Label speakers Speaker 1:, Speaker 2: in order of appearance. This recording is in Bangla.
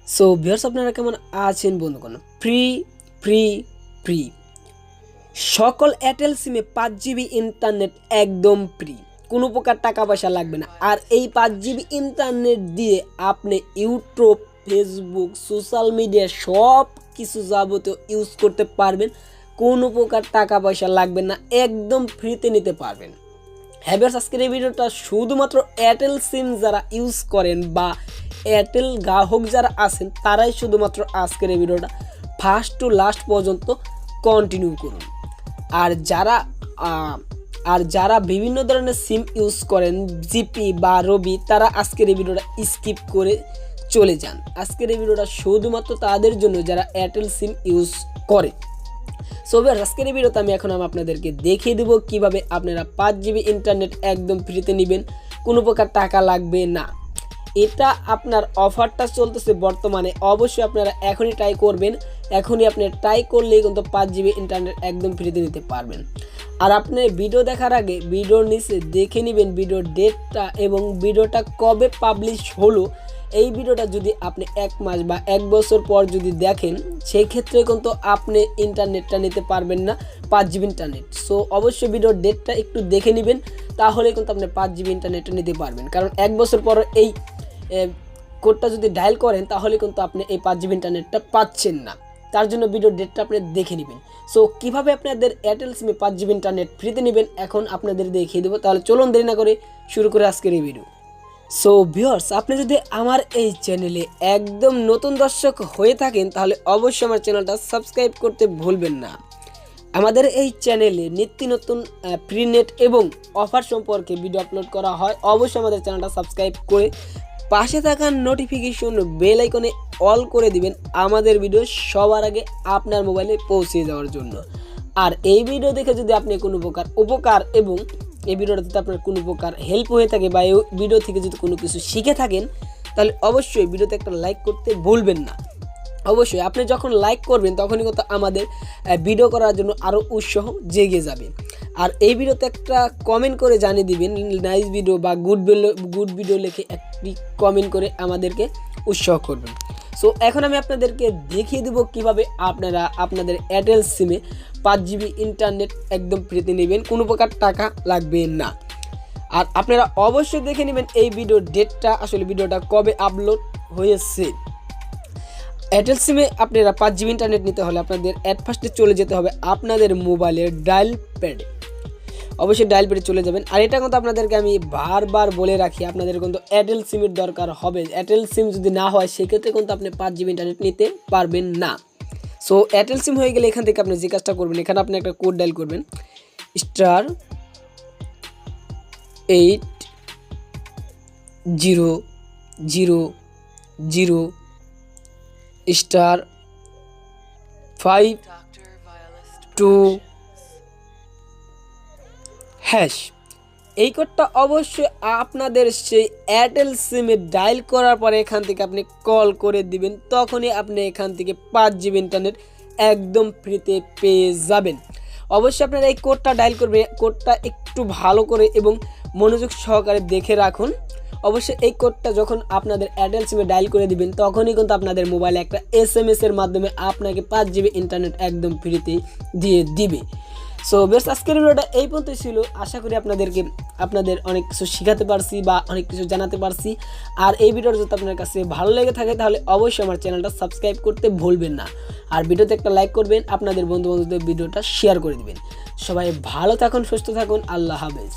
Speaker 1: সো ভিউয়ার্স, আপনারা কেমন আছেন বন্ধুগণ? ফ্রি ফ্রি ফ্রি সকল এয়ারটেল সিমে 5 জিবি ইন্টারনেট একদম ফ্রি, কোনো প্রকার টাকা পয়সা লাগবে না। আর এই 5 জিবি ইন্টারনেট দিয়ে আপনি ইউটিউব, ফেসবুক, সোশ্যাল মিডিয়া সব কিছু যাবতীয় ইউজ করতে পারবেন, কোনো প্রকার টাকা পয়সা লাগবে না, একদম ফ্রিতে নিতে পারবেন। হ্যাঁ ভিউয়ার্স, আজকের এই ভিডিওটা শুধুমাত্র এয়ারটেল সিম যারা ইউজ করেন বা এয়ারটেল গ্রাহক যারা আছেন তারাই শুধুমাত্র আজকের এই ভিডিওটা ফার্স্ট টু লাস্ট পর্যন্ত কন্টিনিউ করুন। আর যারা বিভিন্ন ধরনের সিম ইউজ করেন, জিপি বা রবি, তারা আজকের এই ভিডিওটা স্কিপ করে চলে যান। আজকের এই ভিডিওটা শুধুমাত্র তাদের জন্য যারা এয়ারটেল সিম ইউজ করে। সো ভিউয়ার্স, আজকের এই ভিডিওতে আমি আপনাদেরকে দেখিয়ে দেবো কীভাবে আপনারা 5 জিবি ইন্টারনেট একদম ফ্রিতে নেবেন, কোনো প্রকার টাকা লাগবে না। এটা আপনার অফারটা চলতেছে বর্তমানে, অবশ্যই আপনারা এখনই ট্রাই করবেন। এখনই আপনি ট্রাই করলেই কিন্তু 5 জিবি ইন্টারনেট একদম ফ্রিতে নিতে পারবেন। আর আপনি ভিডিও দেখার আগে ভিডিওর নিচে দেখে নেবেন ভিডিওর ডেটটা এবং ভিডিওটা কবে পাবলিশ হলো। এই ভিডিওটা যদি আপনি 1 মাস বা 1 বছর পর যদি দেখেন, সেই ক্ষেত্রে কিন্তু আপনি ইন্টারনেটটা নিতে পারবেন না, 5 জিবি ইন্টারনেট। সো অবশ্যই ভিডিওর ডেটটা একটু দেখে নেবেন, তাহলে কিন্তু আপনি 5 জিবি ইন্টারনেটটা নিতে পারবেন। কারণ 1 বছর পর এই কোডটা যদি ডায়াল করেন তাহলে কিন্তু আপনি এই 5 জিবি ইন্টারনেটটা পাচ্ছেন না। তার জন্য ভিডিওর ডেটটা আপনি দেখে নেবেন। সো কীভাবে আপনাদের এয়ারটেল সিমে 5 জিবি ইন্টারনেট ফ্রিতে নেবেন এখন আপনাদের দেখিয়ে দেবো। তাহলে চলুন দেরি না করে শুরু করে আজকের এই ভিডিও। সো ভিউয়ার্স, আপনি যদি আমার এই চ্যানেলে একদম নতুন দর্শক হয়ে থাকেন তাহলে অবশ্যই আমার চ্যানেলটা সাবস্ক্রাইব করতে ভুলবেন না। আমাদের এই চ্যানেলে নিত্য নতুন ফ্রি নেট এবং অফার সম্পর্কে ভিডিও আপলোড করা হয়। অবশ্যই আমাদের চ্যানেলটা সাবস্ক্রাইব করে পাশে থাকা নোটিফিকেশন বেল আইকনে অল করে দিবেন, আমাদের ভিডিও সবার আগে আপনার মোবাইলে পৌঁছে যাওয়ার জন্য। আর এই ভিডিও দেখে যদি আপনি কোনো প্রকার উপকার এবং এই ভিডিওটা যদি আপনার কোনো প্রকার হেল্প হয়ে থাকে বা এই ভিডিও থেকে যদি কোনো কিছু শিখে থাকেন, তাহলে অবশ্যই ভিডিওতে একটা লাইক করতে ভুলবেন না। অবশ্যই আপনি যখন লাইক করবেন তখনই কিন্তু আমাদের ভিডিও করার জন্য আরও উৎসাহ জেগে যাবে। আর এই ভিডিওতে একটা কমেন্ট করে জানিয়ে দিবেন নাইস ভিডিও বা গুড ভিডিও লিখে একটি কমেন্ট করে আমাদেরকে উৎসাহ করবেন। সো এখন আমি আপনাদেরকে দেখিয়ে দেবো কীভাবে আপনারা আপনাদের এয়ারটেল সিমে 5 জিবি ইন্টারনেট একদম ফ্রিতে নেবেন, কোনো প্রকার টাকা লাগবে না। আর আপনারা অবশ্যই দেখে নেবেন এই ভিডিওর ডেটটা, আসলে ভিডিওটা কবে আপলোড হয়েছে। এয়ারটেল সিমে আপনারা 5 জিবি ইন্টারনেট নিতে হলে আপনাদের অ্যাট ফার্স্টে চলে যেতে হবে আপনাদের মোবাইলের ডায়াল প্যাডে। অবশ্যই ডায়াল প্যাডে চলে যাবেন। আর এটা কিন্তু আপনাদেরকে আমি বারবার বলে রাখি, আপনাদের কিন্তু এয়ারটেল সিমের দরকার হবে। এয়ারটেল সিম যদি না হয় সেক্ষেত্রে কিন্তু আপনি 5 জিবি ইন্টারনেট নিতে পারবেন না। সো এয়ারটেল সিম হয়ে গেলে এখান থেকে আপনি যে কাজটা করবেন, এখানে আপনি একটা কোড ডায়াল করবেন, *800*522#। এই কোডটা অবশ্যই আপনাদের সেই এয়ারটেল সিমে ডায়াল করার পরে এখান থেকে আপনি কল করে দিবেন, তখনই আপনি এখান থেকে 5 জিবি ইন্টারনেট একদম ফ্রিতে পেয়ে যাবেন। অবশ্যই আপনারা এই কোডটা ডায়াল করবেন, কোডটা একটু ভালো করে এবং মনোযোগ সহকারে দেখে রাখুন। অবশ্যই এই কোডটা যখন আপনাদের এয়ারটেল সিমে ডায়াল করে দিবেন তখনই কিন্তু আপনাদের মোবাইলে একটা SMS এর মাধ্যমে আপনাকে 5 জিবি ইন্টারনেট একদম ফ্রিতে দিয়ে দিবে। সো বেশ, আজকের ভিডিওটা এই পর্যন্তই ছিল। আশা করি আপনাদের অনেক কিছু শেখাতে পারছি বা অনেক কিছু জানাতে পারছি। আর এই ভিডিওটা যদি আপনার কাছে ভালো লেগে থাকে তাহলে অবশ্যই আমার চ্যানেলটা সাবস্ক্রাইব করতে ভুলবেন না। আর ভিডিওতে একটা লাইক করবেন, আপনাদের বন্ধুবান্ধবদের ভিডিওটা শেয়ার করে দিবেন। সবাই ভালো থাকুন, সুস্থ থাকুন, আল্লাহ হাফেজ।